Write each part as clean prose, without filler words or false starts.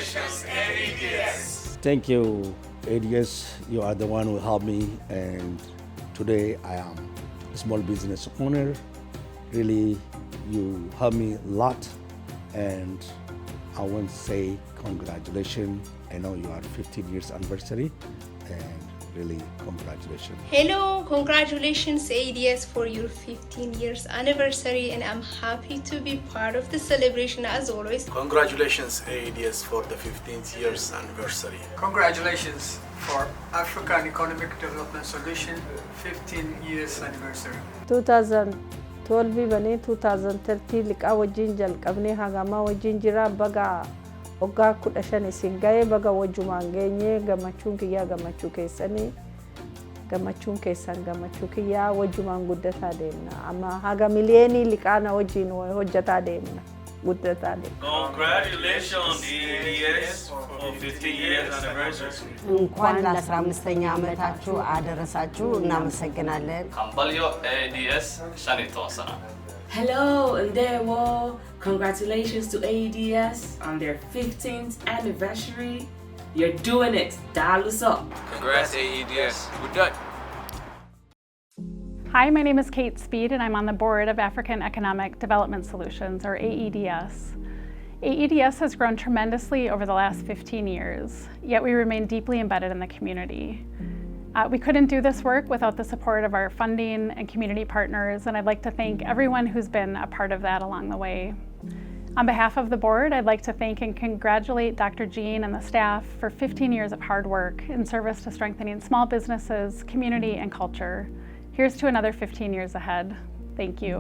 Congratulations, AEDS. Thank you, AEDS. You are the one who helped me, and today I am a small business owner. Really, you helped me a lot, and I want to say congratulations. I know you are 15 years anniversary, and really congratulations. Hello, congratulations AEDS for your 15 years anniversary, and I'm happy to be part of the celebration as always. Congratulations AEDS for the 15th years anniversary. Congratulations for African Economic Development Solution 15 years anniversary. 2012 bane 2013 liqa wajjin jalqabne hagama wajjin jira baga waggaa 15 isin gahe baga wajjumaan geenye gammachuun kiyyaa gammachuu keessanii gammachuun keessan gammachuu kiyyaa wajjumaan guddataa deemna amma haga miliyoonii liqaana wajjin hojjataa deemna guddataa deemna. Congratulations AEDS for 15 years anniversary. እንኳን ለ15ኛ ዓመታችሁ አደረሳችሁ እናመሰግናለን። ካምባልዮ AEDS ሻኒቶሰና Hello, Ndewo. Congratulations to AEDS on their 15th anniversary. You're doing it. Dial us up. Congrats AEDS. We're done. Hi, my name is Kate Speed and I'm on the board of African Economic Development Solutions, or AEDS. AEDS has grown tremendously over the last 15 years, yet we remain deeply embedded in the community. We couldn't do this work without the support of our funding and community partners, and I'd like to thank everyone who's been a part of that along the way. On behalf of the board, I'd like to thank and congratulate Dr. Jean and the staff for 15 years of hard work in service to strengthening small businesses, community, and culture. Here's to another 15 years ahead. Thank you.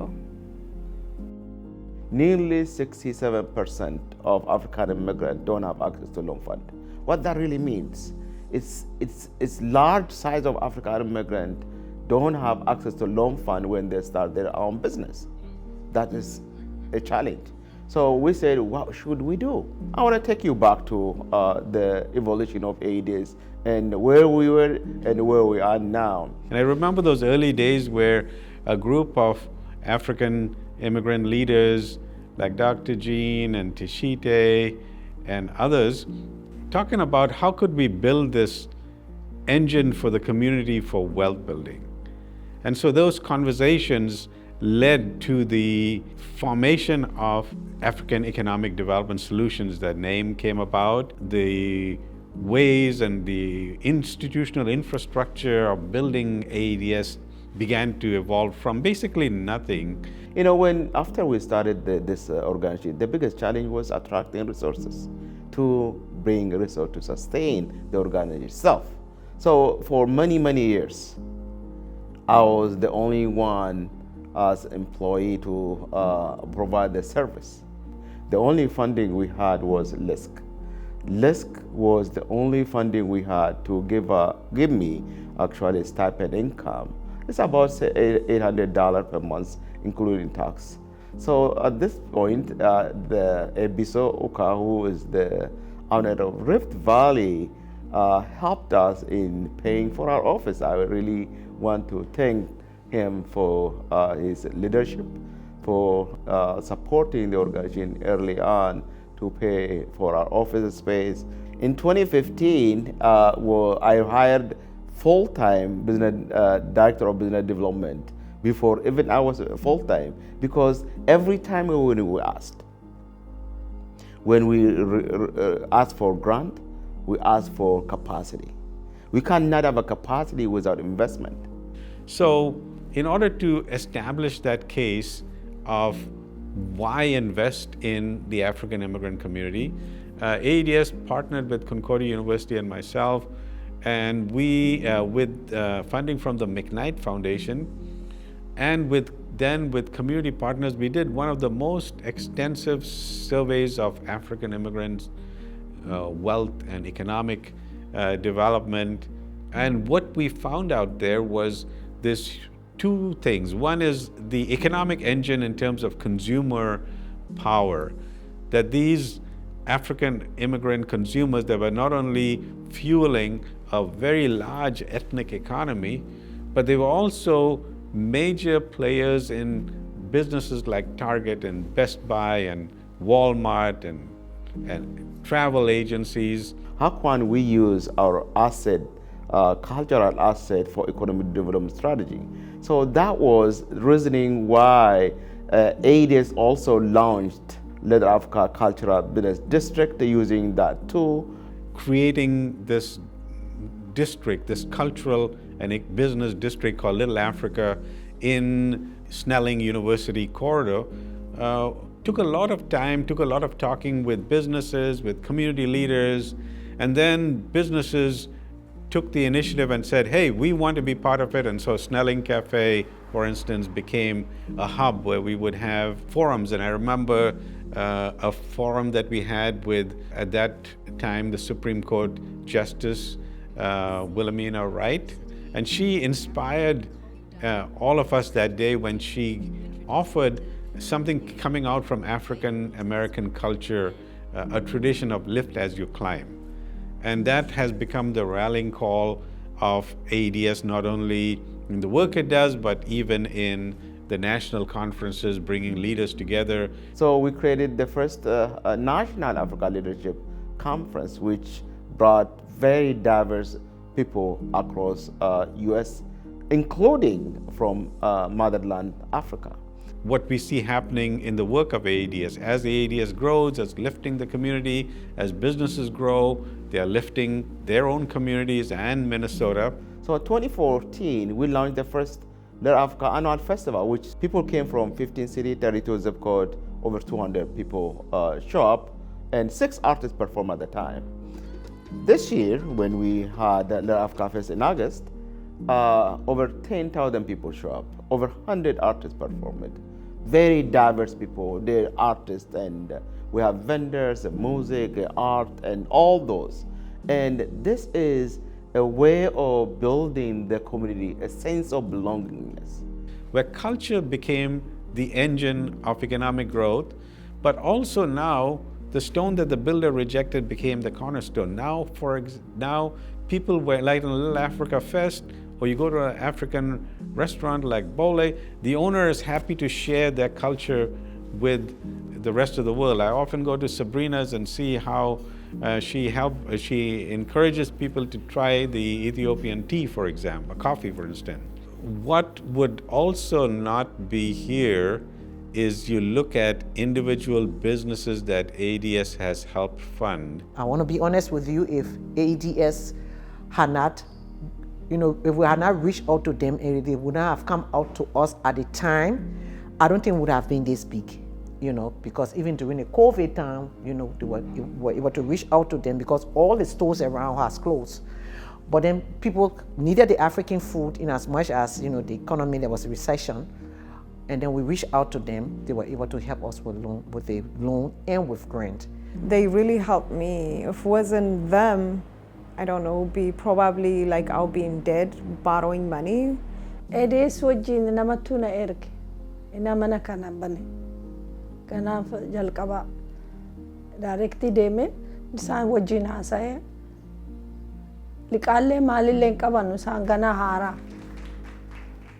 Nearly 67% of African immigrants don't have access to loan fund. What that really means, it's large size of African immigrants don't have access to loan fund when they start their own business. That is a challenge. So we said, what should we do? I want to take you back to the evolution of AEDS and where we were and where we are now. And I remember those early days where a group of African immigrant leaders like Dr. Jean and Tishite and others talking about how could we build this engine for the community for wealth building. And so those conversations led to the formation of African Economic Development Solutions. That name came about. The ways and the institutional infrastructure of building AEDS began to evolve from basically nothing. You know, after we started this organization, the biggest challenge was attracting resources to bring resources to sustain the organization itself. So for many, many years, I was the only one as employee to provide the service. The only funding we had was LISC. LISC was the only funding we had to give me actually stipend income. It's about $800 per month, including tax. So at this point, the Ebiso Oka, who is the owner of Rift Valley, helped us in paying for our office. I really want to thank him for his leadership, for supporting the organization early on to pay for our office space. In 2015, I hired full-time director of business development before even I was full-time, because every time we asked, when we ask for grant, we ask for capacity. We cannot have a capacity without investment. So in order to establish that case of why invest in the African immigrant community, AEDS partnered with Concordia University and myself, and we, with funding from the McKnight Foundation, and with community partners, we did one of the most extensive surveys of African immigrants' wealth and economic development. And what we found out there was this two things. One is the economic engine in terms of consumer power, that these African immigrant consumers that were not only fueling a very large ethnic economy, but they were also major players in businesses like Target and Best Buy and Walmart and and travel agencies. How can we use our asset, cultural asset for economic development strategy? So that was reasoning why AEDS also launched Leather Africa Cultural Business District using that tool. Creating this district, this cultural and business district called Little Africa in Snelling University corridor took a lot of time, took a lot of talking with businesses, with community leaders, and then businesses took the initiative and said, hey, we want to be part of it. And so Snelling Cafe, for instance, became a hub where we would have forums. And I remember a forum that we had with, at that time, the Supreme Court Justice Wilhelmina Wright. And she inspired all of us that day when she offered something coming out from African American culture, a tradition of lift as you climb. And that has become the rallying call of AEDS, not only in the work it does, but even in the national conferences, bringing leaders together. So we created the first National Africa Leadership Conference, which brought very diverse people across US, including from motherland Africa. What we see happening in the work of AEDS, as AEDS grows, as lifting the community, as businesses grow, they are lifting their own communities and Minnesota. So in 2014, we launched the first Leather Africa Annual Festival, which people came from 15 cities, 32 zip code, over 200 people show up, and 6 artists perform at the time. This year, when we had the Leather Africa Fest in August, over 10,000 people show up, over 100 artists performed. Very diverse people, they're artists, and we have vendors, music, art, and all those. And this is a way of building the community, a sense of belongingness. Where culture became the engine of economic growth, but also now the stone that the builder rejected became the cornerstone. Now, now people were like in a Little Africa Fest, or you go to an African restaurant like Bole, the owner is happy to share their culture with the rest of the world. I often go to Sabrina's and see how she encourages people to try the Ethiopian tea, for example, coffee, for instance. What would also not be here is you look at individual businesses that AEDS has helped fund. I want to be honest with you, if AEDS had not, if we had not reached out to them, they would not have come out to us at the time, I don't think it would have been this big, because even during the COVID time, they were able to reach out to them because all the stores around has closed. But then people needed the African food in as much as, the economy, there was a recession. And then we reached out to them. They were able to help us with a loan and with grant. They really helped me. If it wasn't them, I don't know, be probably like I'll be in debt, borrowing money. AEDS wajjin namatu na erge ina mana kana bane kana jalqaba directly deme isaan wajjin haasaye liqaalle maalillee qabanu isaan gana haara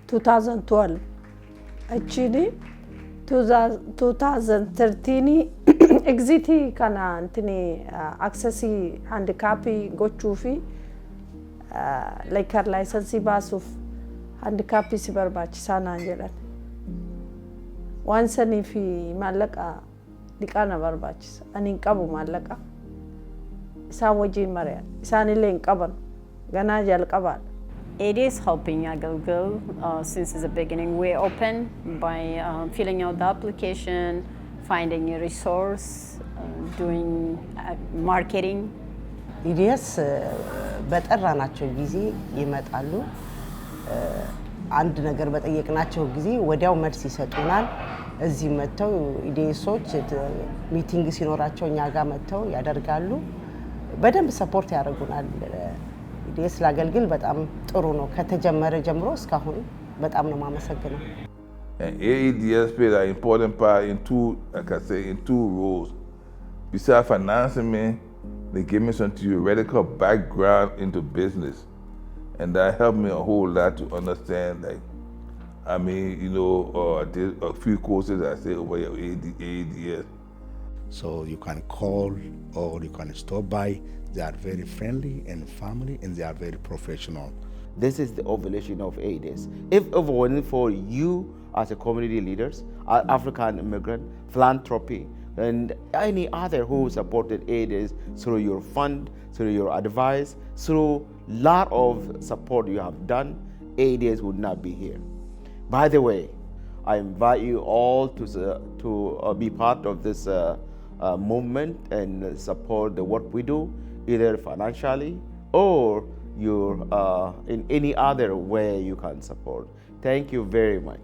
2012 achini 2013 exiti kana antini accessi handicapi gochuufi liquor license baasuuf handicapi si barbaachisaa naan jedhan waan sanii fi maallaqa liqaana barbaachisa ani hin qabu maallaqa isaan wajjin mari'an isaanillee hin qaban ganaa jalqabaadha. It is helping Agalgal since the beginning. We're open by filling out the application, finding a resource, doing marketing. AEDS በጠራናቸው ጊዜ ይመጣሉ። አንድ ነገር በጠየቅናቸው ጊዜ ወዲያው መልስ ይሰጡናል። እዚህ መተው ኢዲኤሶች ሚቲንግ ሲኖራቸው እኛ ጋር መተው ያደርጋሉ። በደንብ ሰፖርት ያደርጉናል። ኢዲኤስ ላገልግል በጣም ጥሩ ነው። ከተጀመረ ጀምሮ እስካሁን በጣም ነው ማመሰግነው። AEDS played an important part in two roles. Besides financing me, they gave me some theoretical background into business. And that helped me a whole lot to understand, I did a few courses I said over here at AEDS. So you can call or you can stop by. They are very friendly and family, and they are very professional. This is the ovulation of AEDS. If it wasn't for you as a community leaders, African immigrant, philanthropy, and any other who supported AEDS through your fund, through your advice, through lot of support you have done, AEDS would not be here. By the way, I invite you all to be part of this movement and support the work we do, either financially or in any other way you can support. Thank you very much.